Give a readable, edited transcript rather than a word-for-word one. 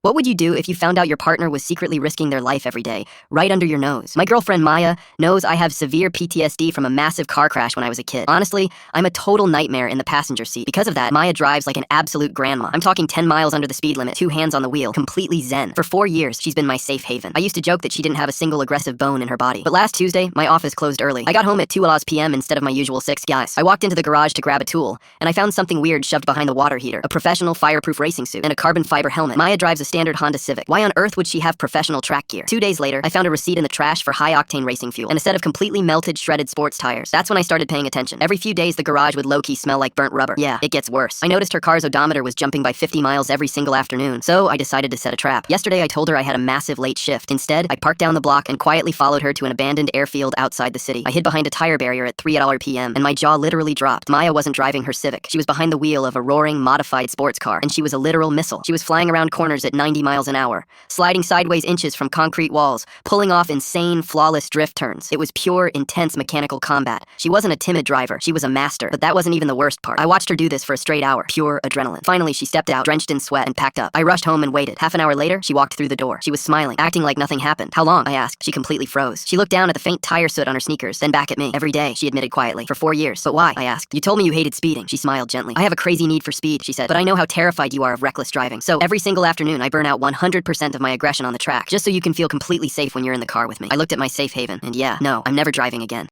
What would you do if you found out your partner was secretly risking their life every day, right under your nose? My girlfriend Maya knows I have severe PTSD from a massive car crash when I was a kid. Honestly, I'm a total nightmare in the passenger seat. Because of that, Maya drives like an absolute grandma. I'm talking 10 miles under the speed limit, 2 hands on the wheel, completely zen. For 4 years, she's been my safe haven. I used to joke that she didn't have a single aggressive bone in her body. But last Tuesday, my office closed early. I got home at 2 p.m. instead of my usual 6 guys. I walked into the garage to grab a tool, and I found something weird shoved behind the water heater, a professional fireproof racing suit, and a carbon fiber helmet. Maya drives a standard Honda Civic. Why on earth would she have professional track gear? 2 days later, I found a receipt in the trash for high-octane racing fuel and a set of completely melted, shredded sports tires. That's when I started paying attention. Every few days, the garage would low-key smell like burnt rubber. Yeah, it gets worse. I noticed her car's odometer was jumping by 50 miles every single afternoon, so I decided to set a trap. Yesterday, I told her I had a massive late shift. Instead, I parked down the block and quietly followed her to an abandoned airfield outside the city. I hid behind a tire barrier at 3 p.m., and my jaw literally dropped. Maya wasn't driving her Civic. She was behind the wheel of a roaring, modified sports car, and she was a literal missile. She was flying around corners at 90 miles an hour, sliding sideways inches from concrete walls, pulling off insane, flawless drift turns. It was pure, intense mechanical combat. She wasn't a timid driver. She was a master. But that wasn't even the worst part. I watched her do this for a straight hour. Pure adrenaline. Finally, she stepped out, drenched in sweat, and packed up. I rushed home and waited. Half an hour later, she walked through the door. She was smiling, acting like nothing happened. How long? I asked. She completely froze. She looked down at the faint tire soot on her sneakers, then back at me. Every day, she admitted quietly. For 4 years. But why? I asked. You told me you hated speeding. She smiled gently. I have a crazy need for speed, she said, but I know how terrified you are of reckless driving. So every single afternoon, I burn out 100% of my aggression on the track, just so you can feel completely safe when you're in the car with me. I looked at my safe haven, and yeah, no, I'm never driving again.